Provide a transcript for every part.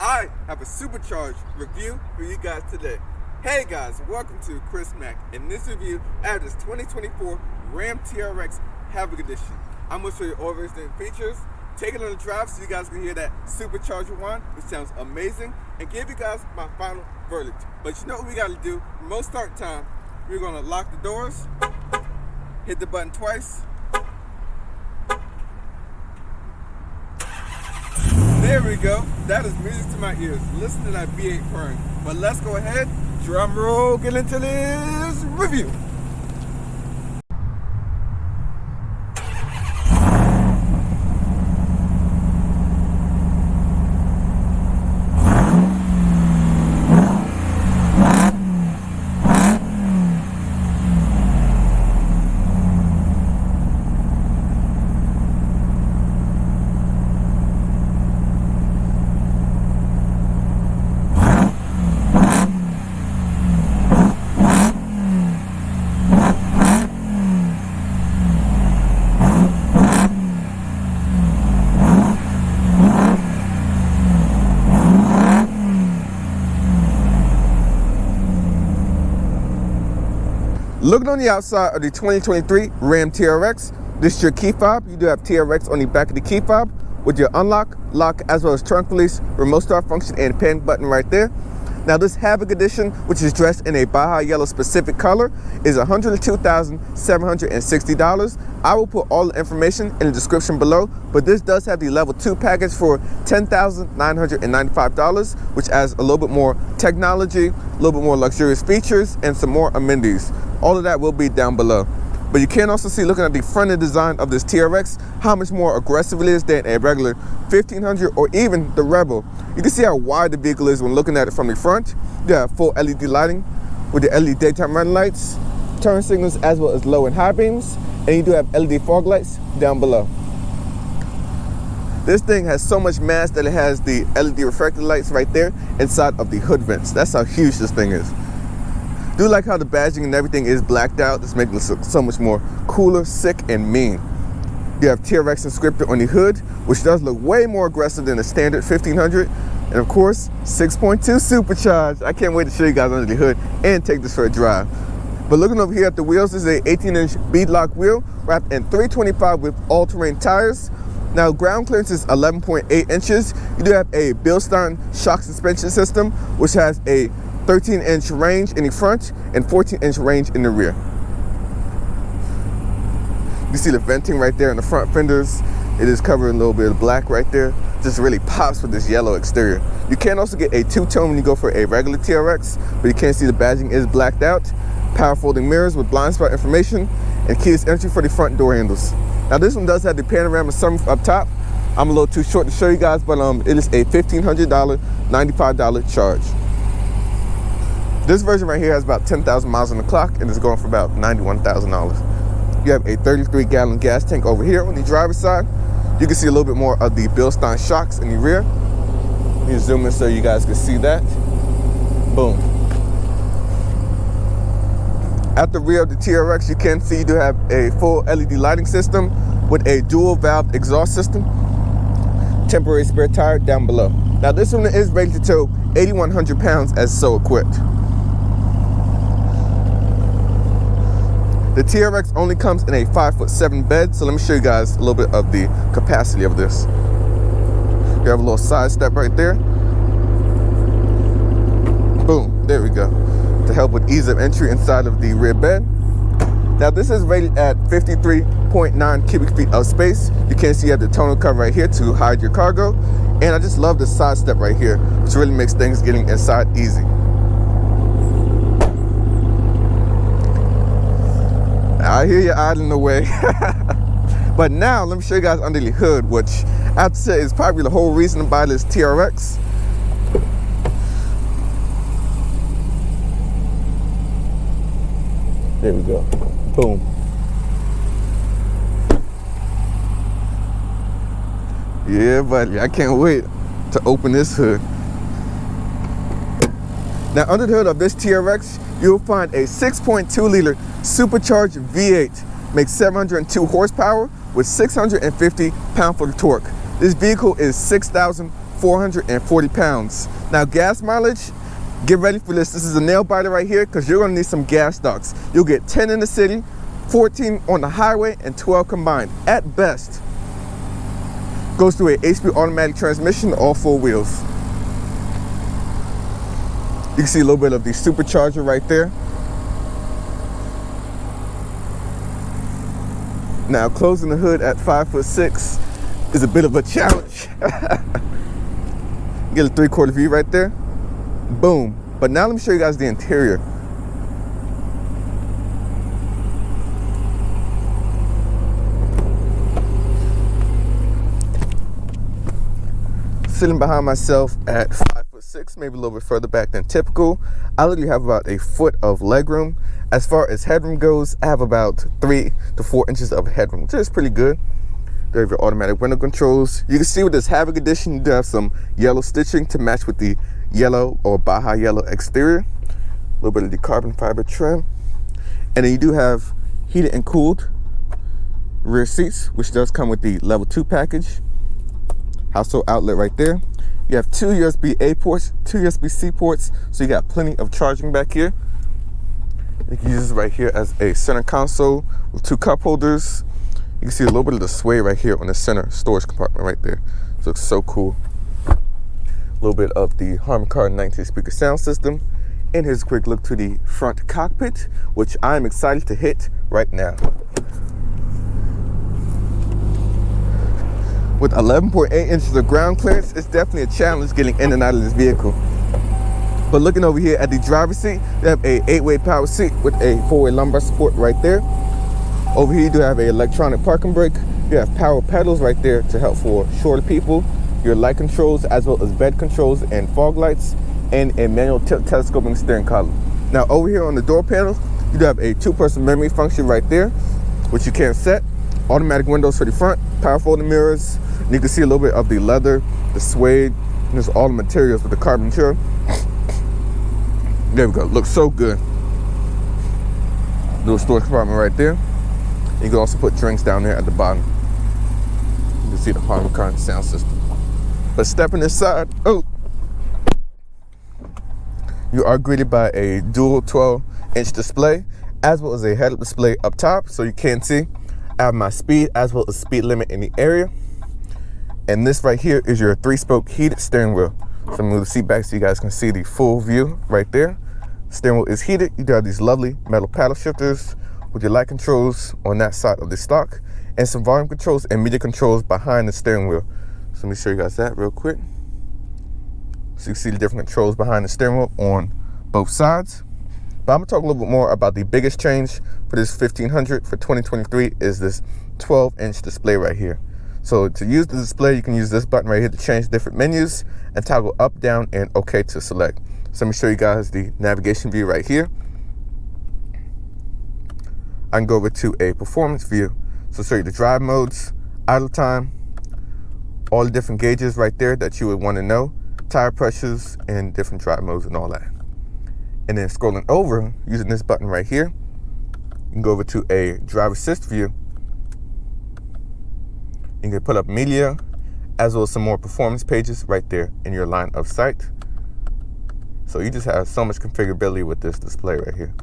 I have a supercharged review for you guys today. Hey guys, welcome to Chris Mack. In this review, I have this 2024 Ram TRX Havoc Edition. I'm going to show you all of its features, take it on a drive so you guys can hear that supercharger whine, which sounds amazing, and give you guys my final verdict. But you know what we got to do? Remote start time. We're going to lock the doors, hit the button twice. There we go. That is music to my ears. Listen to that V8 purring. But let's go ahead, drum roll, get into this review. Looking on the outside of the 2023 Ram TRX, this is your key fob. You do have TRX on the back of the key fob with your unlock, lock, as well as trunk release, remote start function, and panic button right there. Now this Havoc Edition, which is dressed in a Baja Yellow specific color, is $102,760. I will put all the information in the description below, but this does have the level 2 package for $10,995, which adds a little bit more technology, a little bit more luxurious features, and some more amenities. All of that will be down below. But you can also see, looking at the front end design of this TRX, how much more aggressive it is than a regular 1500 or even the Rebel. You can see how wide the vehicle is when looking at it from the front. You have full LED lighting with the LED daytime running lights, turn signals, as well as low and high beams, and you do have LED fog lights down below. This thing has so much mass that it has the LED reflector lights right there inside of the hood vents. That's how huge this thing is. Do like how the badging and everything is blacked out. This makes it look so much more cooler, sick, and mean. You have TRX inscripted on the hood, which does look way more aggressive than the standard 1500. And of course, 6.2 supercharged. I can't wait to show you guys under the hood and take this for a drive. But looking over here at the wheels, this is a 18-inch beadlock wheel wrapped in 325 with all-terrain tires. Now ground clearance is 11.8 inches. You do have a Bilstein shock suspension system, which has a 13-inch range in the front and 14-inch range in the rear. You see the venting right there in the front fenders. It is covered in a little bit of black right there. Just really pops with this yellow exterior. You can also get a two-tone when you go for a regular TRX, but you can't see the badging is blacked out. Power folding mirrors with blind spot information and keyless entry for the front door handles. Now this one does have the panoramic sunroof up top. I'm a little too short to show you guys, but it is a $1,500, $95 charge. This version right here has about 10,000 miles on the clock and is going for about $91,000. You have a 33-gallon gas tank over here on the driver's side. You can see a little bit more of the Bilstein shocks in the rear. Let me zoom in so you guys can see that. Boom. At the rear of the TRX, you can see you do have a full LED lighting system with a dual valve exhaust system. Temporary spare tire down below. Now this one is rated to tow 8,100 pounds as so equipped. The TRX only comes in a 5'7" bed, so let me show you guys a little bit of the capacity of this. You have a little side step right there. Boom, there we go. To help with ease of entry inside of the rear bed. Now this is rated at 53.9 cubic feet of space. You can see you have the tonneau cover right here to hide your cargo. And I just love the side step right here, which really makes things getting inside easy. I hear you idling away. But now let me show you guys under the hood, which I have to say is probably the whole reason to buy this TRX. There we go. Boom. Yeah, buddy, I can't wait to open this hood. Now, under the hood of this TRX, you'll find a 6.2 liter Supercharged V8. Makes 702 horsepower with 650 pound-foot of torque. This vehicle is 6,000 440 pounds. Now gas mileage, get ready for this. This is a nail biter right here because you're gonna need some gas stocks. You'll get 10 in the city, 14 on the highway, and 12 combined at best. Goes through a 8-speed automatic transmission, all 4 wheels. You can see a little bit of the supercharger right there. Now closing the hood at 5'6" is a bit of a challenge. Get a 3/4 view right there. Boom. But now let me show you guys the interior. Sitting behind myself at 5'6", maybe a little bit further back than typical. I literally have about a foot of legroom. As far as headroom goes, I have about 3 to 4 inches of headroom, which is pretty good. There have your automatic window controls. You can see with this Havoc edition, you do have some yellow stitching to match with the yellow or Baja Yellow exterior. A little bit of the carbon fiber trim. And then you do have heated and cooled rear seats, which does come with the level 2 package. Household outlet right there. You have 2 USB-A ports, 2 USB-C ports, so you got plenty of charging back here. You can use this right here as a center console with 2 cup holders. You can see a little bit of the sway right here on the center storage compartment right there. This looks so cool. A little bit of the Harman Kardon 19-speaker sound system. And here's a quick look to the front cockpit, which I'm excited to hit right now. With 11.8 inches of ground clearance, it's definitely a challenge getting in and out of this vehicle. But looking over here at the driver's seat, you have a 8-way power seat with a 4-way lumbar support right there. Over here you do have an electronic parking brake. You have power pedals right there to help for shorter people. Your light controls as well as bed controls and fog lights, and a manual tilt telescoping steering column. Now over here on the door panel, you do have a 2-person memory function right there, which you can set. Automatic windows for the front, power folding mirrors. And you can see a little bit of the leather, the suede, and there's all the materials with the carbon trim. There we go, looks so good. Little storage compartment right there. You can also put drinks down there at the bottom. You can see the Harman Kardon sound system. But stepping inside, oh, you are greeted by a dual 12-inch display, as well as a head-up display up top, so you can see I have my speed as well as speed limit in the area. And this right here is your 3-spoke heated steering wheel. So I'm gonna move the seat back so you guys can see the full view right there. Steering wheel is heated. You do have these lovely metal paddle shifters with your light controls on that side of the stock, and some volume controls and media controls behind the steering wheel. So let me show you guys that real quick. So you see the different controls behind the steering wheel on both sides. But I'm gonna talk a little bit more about the biggest change for this 1500 for 2023 is this 12-inch display right here. So to use the display, you can use this button right here to change different menus and toggle up, down, and OK to select. So let me show you guys the navigation view right here. I can go over to a performance view. So show you the drive modes, idle time, all the different gauges right there that you would want to know, tire pressures, and different drive modes and all that. And then scrolling over, using this button right here, you can go over to a driver assist view. You can put up media, as well as some more performance pages right there in your line of sight. So you just have so much configurability with this display right here.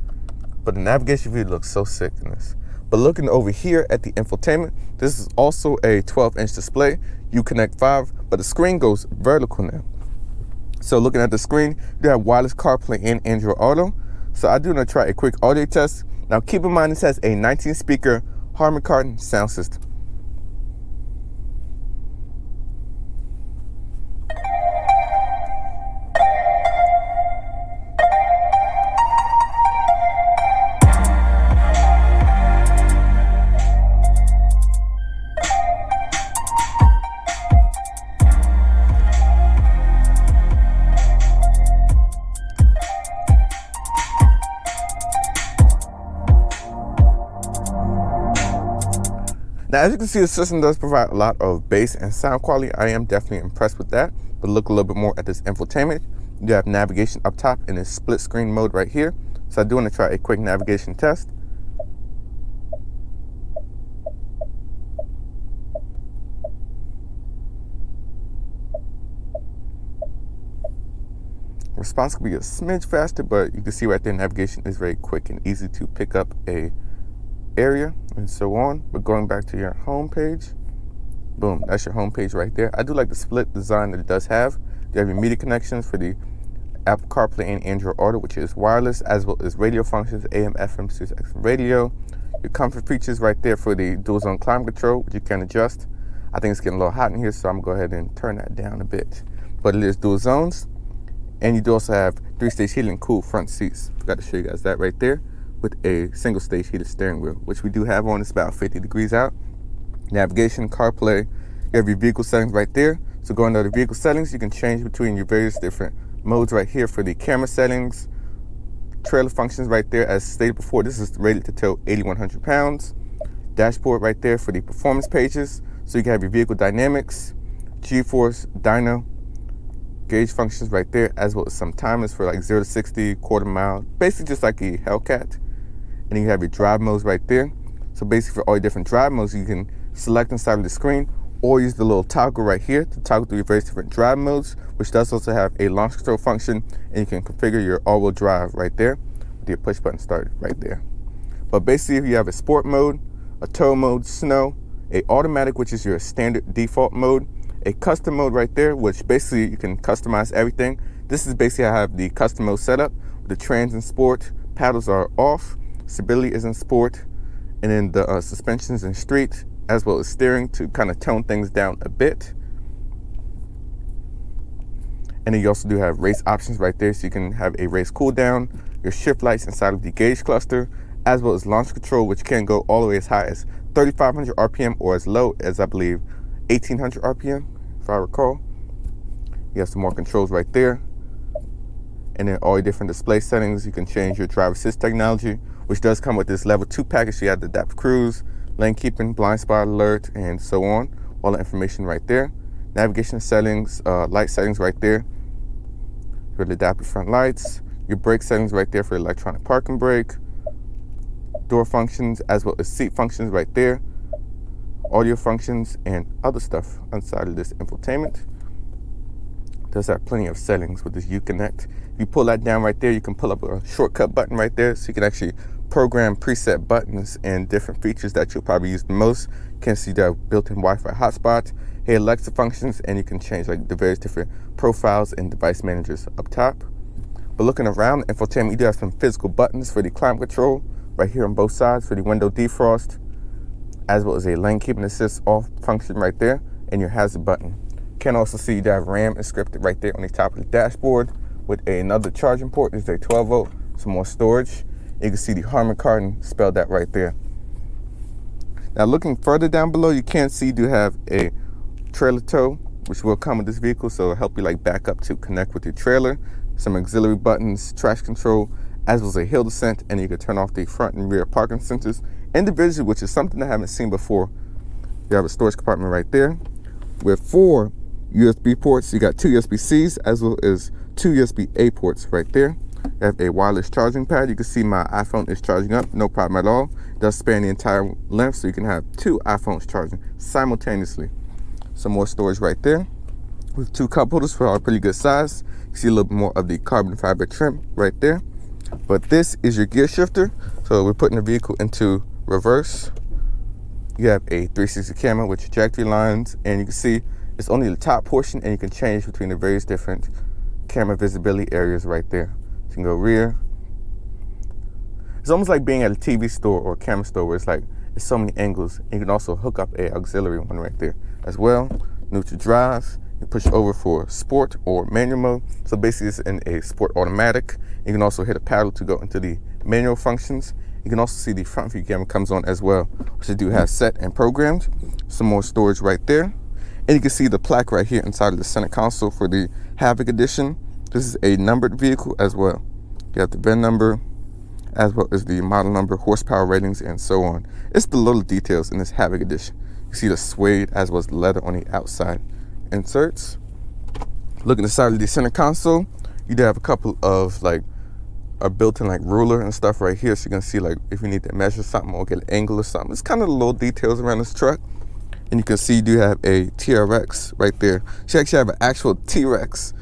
But the navigation view looks so sick in this. But looking over here at the infotainment, this is also a 12-inch display. You connect 5, but the screen goes vertical now. So looking at the screen, you have wireless CarPlay and Android Auto. So I do want to try a quick audio test. Now keep in mind this has a 19-speaker Harman Kardon sound system. Now, as you can see, the system does provide a lot of bass and sound quality. I am definitely impressed with that. But look a little bit more at this infotainment. You have navigation up top in this split screen mode right here. So I do want to try a quick navigation test. Response could be a smidge faster, but you can see right there navigation is very quick and easy to pick up a area and so on. But going back to your home page, boom, that's your home page right there. I do like the split design that it does have. You have your media connections for the Apple CarPlay and Android Auto, which is wireless, as well as radio functions, AM, FM, Sirius XM radio. Your comfort features right there for the dual zone climate control, which you can adjust. I think it's getting a little hot in here, so I'm gonna go ahead and turn that down a bit. But it is dual zones, and you do also have 3-stage heated and cooled front seats. Forgot to show you guys that right there, with a single stage heated steering wheel, which we do have on. It's about 50 degrees out. Navigation, CarPlay, you have your vehicle settings right there. So going to the vehicle settings, you can change between your various different modes right here for the camera settings, trailer functions right there. As stated before, this is rated to tow 8,100 pounds. Dashboard right there for the performance pages. So you can have your vehicle dynamics, G-force, dyno, gauge functions right there, as well as some timers for like 0 to 60, quarter mile, basically just like a Hellcat. And then you have your drive modes right there. So basically for all your different drive modes, you can select inside of the screen or use the little toggle right here to toggle through your various different drive modes, which does also have a launch control function, and you can configure your all-wheel drive right there with your push button start right there. But basically, if you have a sport mode, a tow mode, snow, a automatic, which is your standard default mode, a custom mode right there, which basically you can customize everything. This is basically how I have the custom mode set up. The trans in sport, paddles are off, stability is in sport, and then the suspensions in street, as well as steering to kind of tone things down a bit. And then you also do have race options right there, so you can have a race cool down, your shift lights inside of the gauge cluster, as well as launch control, which can go all the way as high as 3,500 RPM or as low as, I believe, 1,800 RPM, if I recall. You have some more controls right there. And then all your different display settings. You can change your driver assist technology, which does come with this level 2 package. You have the adaptive cruise, lane keeping, blind spot alert, and so on. All the information right there. Navigation settings, light settings right there for the adaptive front lights. Your brake settings right there for electronic parking brake. Door functions, as well as seat functions right there. Audio functions and other stuff inside of this infotainment. It does have plenty of settings with this Uconnect. If you pull that down right there, you can pull up a shortcut button right there, so you can actually program preset buttons and different features that you'll probably use the most. You can see the built-in Wi-Fi hotspot, hey Alexa functions, and you can change like the various different profiles and device managers up top. But looking around the infotainment, you do have some physical buttons for the climate control right here on both sides for the window defrost, as well as a lane keeping assist off function right there, and your hazard button. You can also see you have RAM scripted right there on the top of the dashboard with another charging port. This is a 12 volt, some more storage. You can see the Harman Kardon spelled out right there. Now looking further down below, you can see you do have a trailer tow, which will come with this vehicle, so it'll help you like back up to connect with your trailer. Some auxiliary buttons, traction control, as well as a hill descent, and you can turn off the front and rear parking sensors individually, which is something I haven't seen before. You have a storage compartment right there with 4 USB ports. You got 2 USB-Cs as well as 2 USB-A ports right there. You have a wireless charging pad. You can see my iPhone is charging up, no problem at all. It does span the entire length, so you can have 2 iPhones charging simultaneously. Some more storage right there with 2 cup holders for a pretty good size. You see a little bit more of the carbon fiber trim right there. But this is your gear shifter. So we're putting the vehicle into reverse. You have a 360 camera with trajectory lines, and you can see it's only the top portion, and you can change between the various different camera visibility areas right there. So you can go rear. It's almost like being at a TV store or a camera store where it's like there's so many angles. And you can also hook up a auxiliary one right there as well. Neutral drive. You push over for sport or manual mode. So basically it's in a sport automatic. You can also hit a paddle to go into the manual functions. You can also see the front view camera comes on as well, which you do have set and programmed. Some more storage right there. And you can see the plaque right here inside of the center console for the Havoc edition. This is a numbered vehicle as well. You have the VIN number, as well as the model number, horsepower ratings, and so on. It's the little details in this Havoc edition. You see the suede as well as the leather on the outside inserts. Looking inside of the center console, you do have a couple of like a built-in like ruler and stuff right here, so you can see like if you need to measure something or get an angle or something. It's kind of the little details around this truck. And you can see you do have a TRX right there. So you actually have an actual T-Rex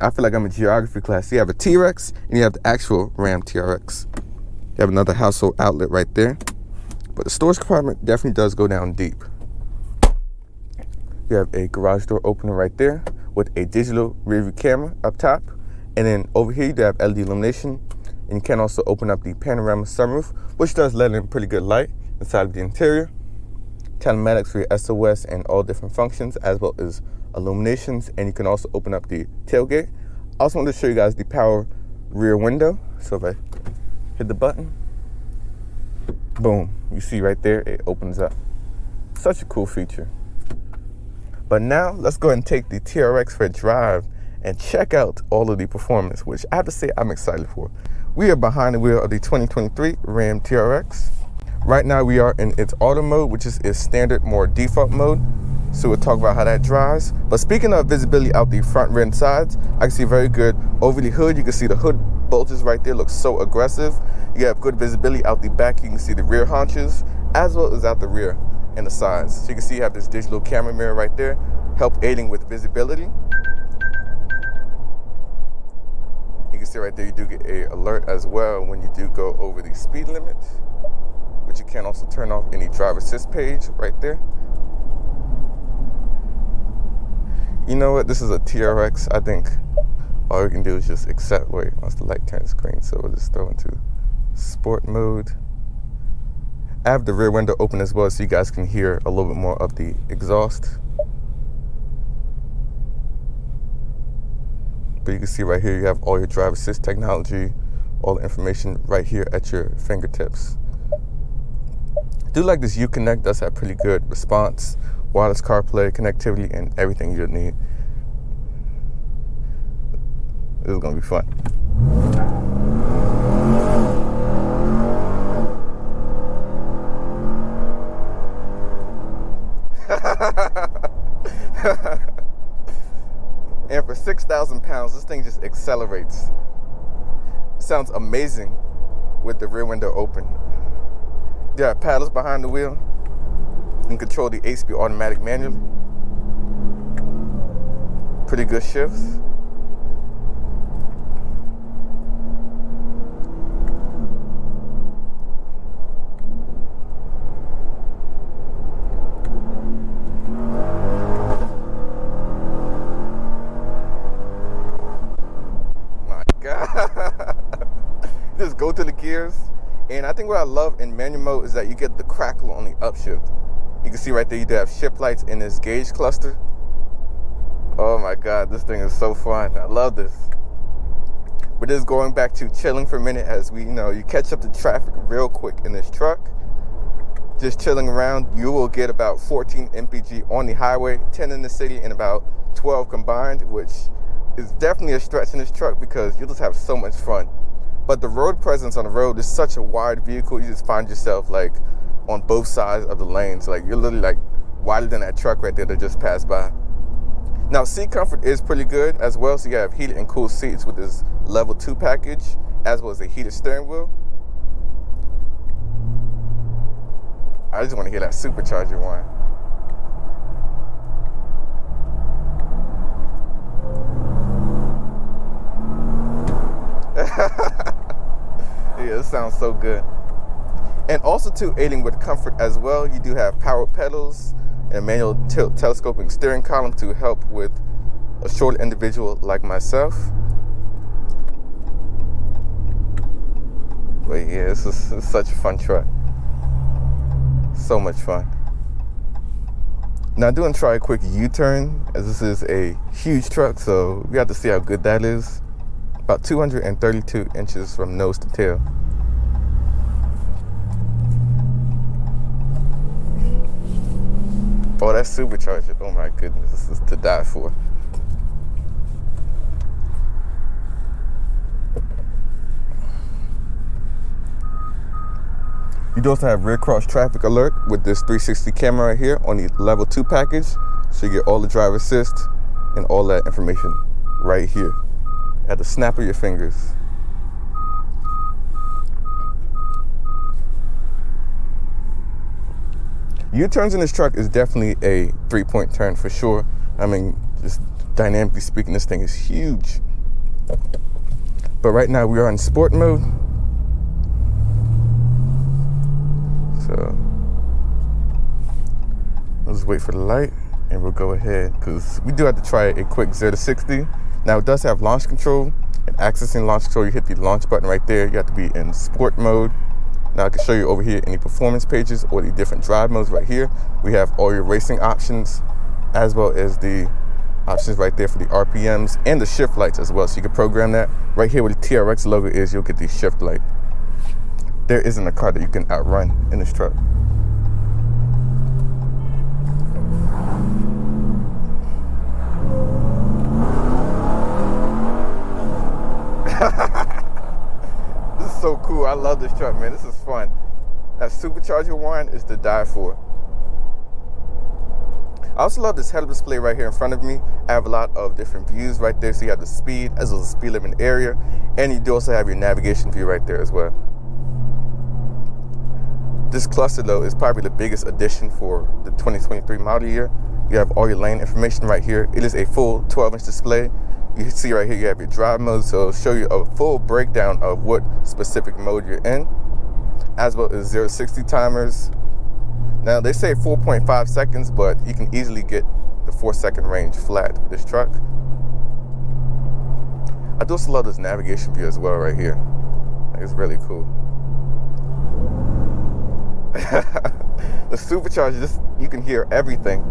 I feel like I'm in geography class. You have a TRX and you have the actual Ram TRX. You have another household outlet right there. But the storage compartment definitely does go down deep. You have a garage door opener right there with a digital rear view camera up top. And then over here you do have LED illumination. And you can also open up the panorama sunroof, which does let in pretty good light inside of the interior. Telematics for your SOS and all different functions, as well as illuminations. And you can also open up the tailgate. I also want to show you guys the power rear window. So if I hit the button, boom, you see right there, it opens up. Such a cool feature. But now let's go ahead and take the TRX for a drive and check out all of the performance, which I have to say I'm excited for. We are behind the wheel of the 2023 Ram TRX. Right now we are in its auto mode, which is its standard, more default mode. So we'll talk about how that drives. But speaking of visibility out the front, rear, and sides, I can see very good over the hood. You can see the hood bulges right there, looks so aggressive. You have good visibility out the back. You can see the rear haunches, as well as out the rear and the sides. So you can see you have this digital camera mirror right there, help aiding with visibility. You can see right there, you do get an alert as well when you do go over the speed limit, which you can also turn off any driver assist page right there. You know what? This is a TRX. I think all we can do is just accept. Wait, once the light turns green, so we'll just throw into sport mode. I have the rear window open as well, so you guys can hear a little bit more of the exhaust. But you can see right here, you have all your driver assist technology, all the information right here at your fingertips. I do like this Uconnect does have pretty good response, wireless CarPlay, connectivity, and everything you'll need. This is gonna be fun. And for 6,000 pounds, this thing just accelerates. It sounds amazing with the rear window open. There are paddles behind the wheel. You can control the 8-speed automatic manually. Pretty good shifts. Just go to the gears, and I think what I love in manual mode is that you get the crackle on the upshift. You can see right there you do have shift lights in this gauge cluster. Oh my god, this thing is so fun. I love this. We're just going back to chilling for a minute as we, you catch up to traffic real quick in this truck. Just chilling around, you will get about 14 mpg on the highway, 10 in the city, and about 12 combined, which is definitely a stretch in this truck because you'll just have so much fun. But the road presence on the road is such a wide vehicle, you just find yourself like on both sides of the lanes. Like you're literally like wider than that truck right there that just passed by. Now seat comfort is pretty good as well. So you have heated and cooled seats with this level 2 package, as well as a heated steering wheel. I just want to hear that supercharger whine. Yeah, it sounds so good. And also too, aiding with comfort as well, you do have power pedals and a manual telescoping steering column to help with a short individual like myself. But yeah, this is such a fun truck. So much fun. Now I'm doing try a quick U-turn, as this is a huge truck, so we have to see how good that is. About 232 inches from nose to tail. Oh, that supercharger. Oh my goodness, this is to die for. You do also have rear cross traffic alert with this 360 camera right here on the level 2 package. So you get all the driver assist and all that information right here at the snap of your fingers. U-turns in this truck is definitely a 3-point turn for sure. I mean, just dynamically speaking, this thing is huge. But right now we are in sport mode. So let's wait for the light and we'll go ahead, because we do have to try a quick 0 to 60. Now it does have launch control, and accessing launch control, you hit the launch button right there. You have to be in sport mode. Now I can show you over here any performance pages or the different drive modes right here. We have all your racing options, as well as the options right there for the RPMs and the shift lights as well. So you can program that. Right here where the TRX logo is, you'll get the shift light. There isn't a car that you can outrun in this truck. This is so cool. I love this truck, man. This is fun. That supercharger one is to die for. I also love this head-up display right here in front of me. I have a lot of different views right there. So you have the speed as well as the speed limit area, and you do also have your navigation view right there as well. This cluster though is probably the biggest addition for the 2023 model year. You have all your lane information right here. It is a full 12-inch display. You see right here you have your drive mode, so it'll show you a full breakdown of what specific mode you're in, as well as 0 to 60 timers. Now they say 4.5 seconds, but you can easily get the 4-second range flat with this truck. I do also love this navigation view as well right here. It's really cool. The supercharger, just you can hear everything.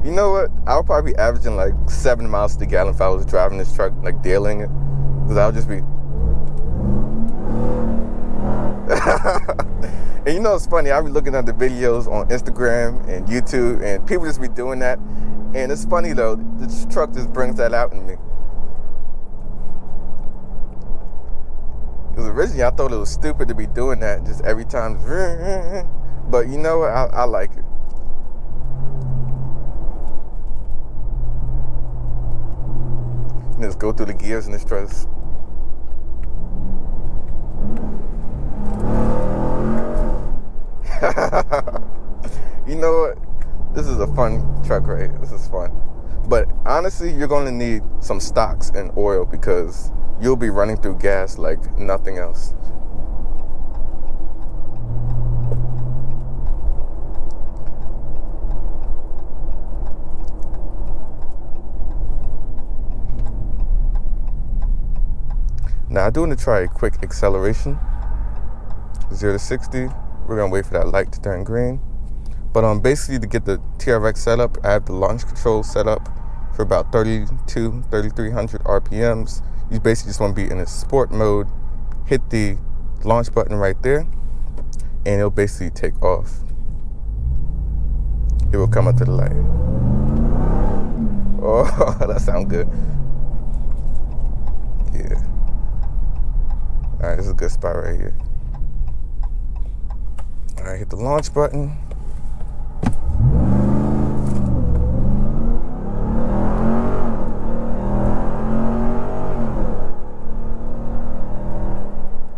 You know what? I'll probably be averaging like 7 miles to the gallon if I was driving this truck, like dailing it, because I'll just be. And you know it's funny, I'll be looking at the videos on Instagram and YouTube, and people just be doing that. And it's funny though, this truck just brings that out in me. Because originally I thought it was stupid to be doing that just every time. But you know what? I like it. Just go through the gears in this truck. You know what? This is a fun truck right here. This is fun. But honestly, you're going to need some stocks and oil, because you'll be running through gas like nothing else. Now I do want to try a quick acceleration. 0 to 60. We're going to wait for that light to turn green. But basically to get the TRX set up, I have the launch control set up for about 3,300 RPMs. You basically just want to be in a sport mode. Hit the launch button right there, and it'll basically take off. It will come up to the light. Oh, that sounds good. Yeah. All right, this is a good spot right here. All right, hit the launch button.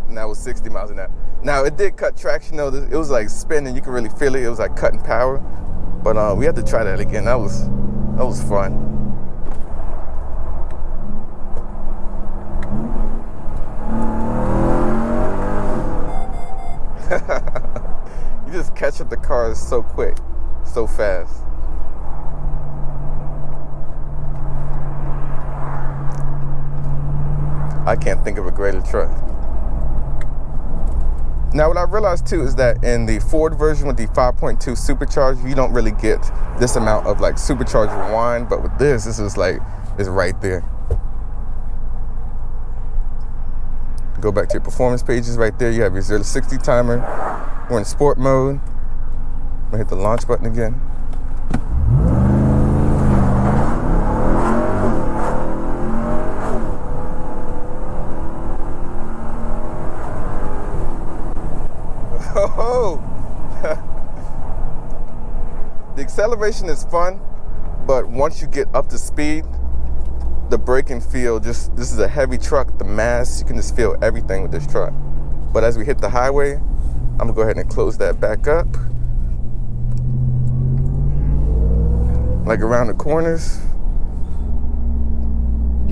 Now it's 60 miles an hour. Now it did cut traction though. It was like spinning. You could really feel it. It was like cutting power. But we had to try that again. That was fun. You just catch up the cars so quick, so fast. I can't think of a greater truck. Now what I realized too is that in the Ford version with the 5.2 supercharger, you don't really get this amount of like supercharger whine, but with this is like, it's right there. Go back to your performance pages right there. You have your 0 to 60 timer. We're in sport mode. I'm gonna hit the launch button again. Oh, the acceleration is fun, but once you get up to speed, the braking feel, this is a heavy truck, the mass, you can just feel everything with this truck. But as we hit the highway, I'm gonna go ahead and close that back up. Like around the corners,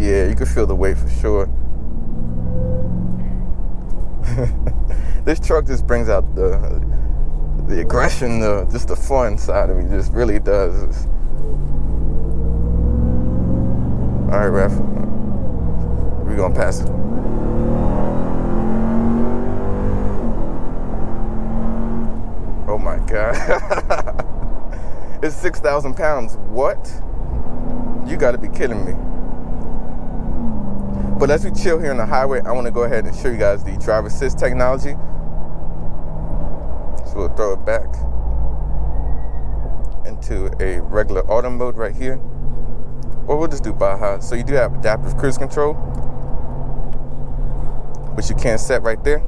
Yeah, you can feel the weight for sure. This truck just brings out the aggression, just the fun side of me. Just really does. All right, Ref. We're gonna pass it. Oh my God. It's 6,000 pounds. What? You gotta be kidding me. But as we chill here on the highway, I want to go ahead and show you guys the driver assist technology. So we'll throw it back into a regular auto mode right here. Or we'll just do Baja. So you do have adaptive cruise control, which you can set right there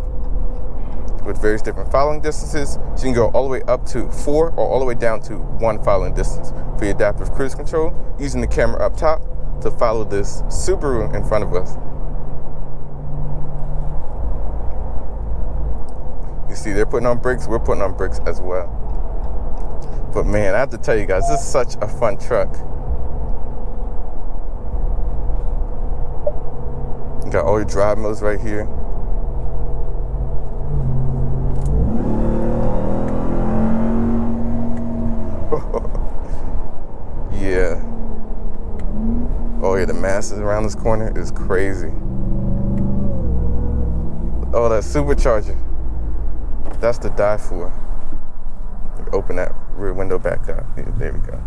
with various different following distances. So you can go all the way up to 4 or all the way down to 1 following distance for your adaptive cruise control, using the camera up top to follow this Subaru in front of us. You see, they're putting on brakes, we're putting on brakes as well. But man, I have to tell you guys, this is such a fun truck. You got all your drive modes right here. Yeah. Oh yeah, the masses around this corner is crazy. Oh, that supercharger. That's to die for. Open that rear window back up. There we go.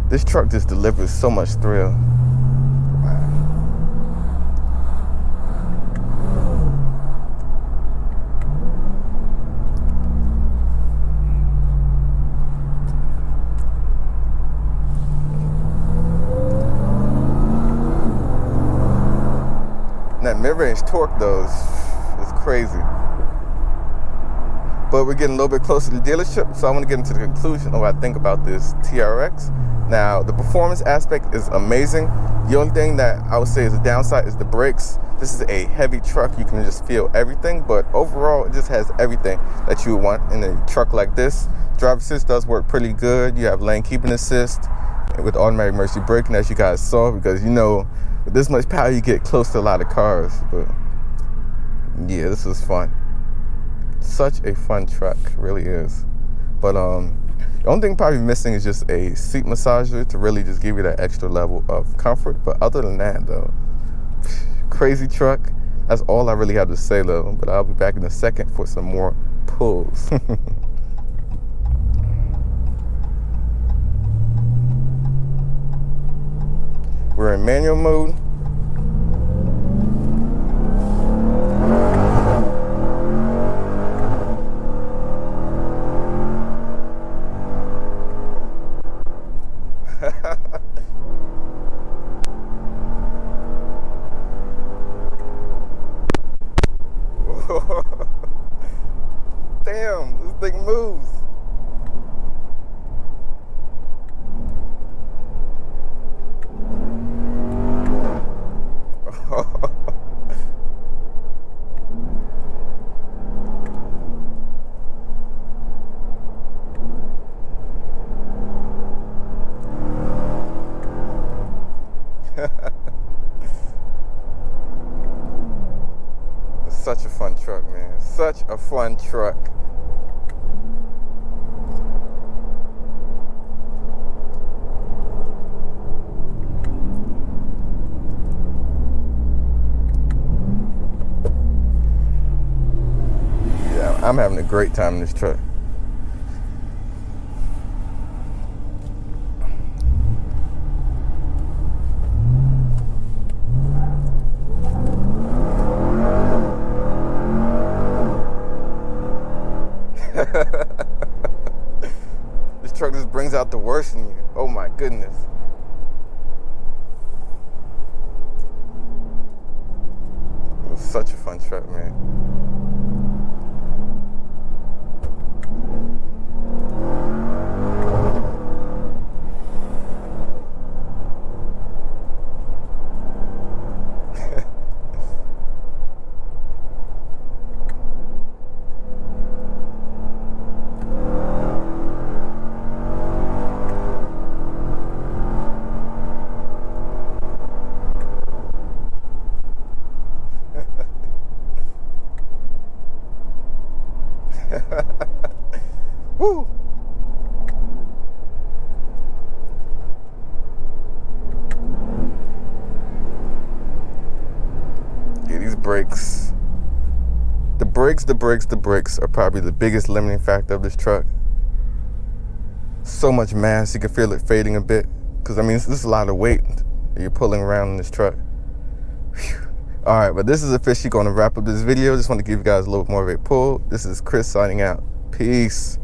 This truck just delivers so much thrill. That mid-range torque though is crazy. But we're getting a little bit closer to the dealership, so I want to get into the conclusion of what I think about this TRX. Now, the performance aspect is amazing. The only thing that I would say is a downside is the brakes. This is a heavy truck. You can just feel everything, but overall, it just has everything that you would want in a truck like this. Driver assist does work pretty good. You have lane keeping assist with automatic emergency braking, as you guys saw, because you know, with this much power, you get close to a lot of cars. But yeah, this is fun. Such a fun truck, really is. But the only thing probably missing is just a seat massager to really just give you that extra level of comfort. But other than that, though, crazy truck. That's all I really have to say, though. But I'll be back in a second for some more pulls. We're in manual mode. Damn, this thing moves. Such a fun truck, man. Such a fun truck. Yeah, I'm having a great time in this truck. This truck just brings out the worst in you. Oh my goodness. It was such a fun truck, man. Woo! Yeah, these brakes. The brakes are probably the biggest limiting factor of this truck. So much mass, you can feel it fading a bit. Because, I mean, this is a lot of weight that you're pulling around in this truck. Whew. All right, but this is officially going to wrap up this video. Just want to give you guys a little more of a pull. This is Chris signing out. Peace.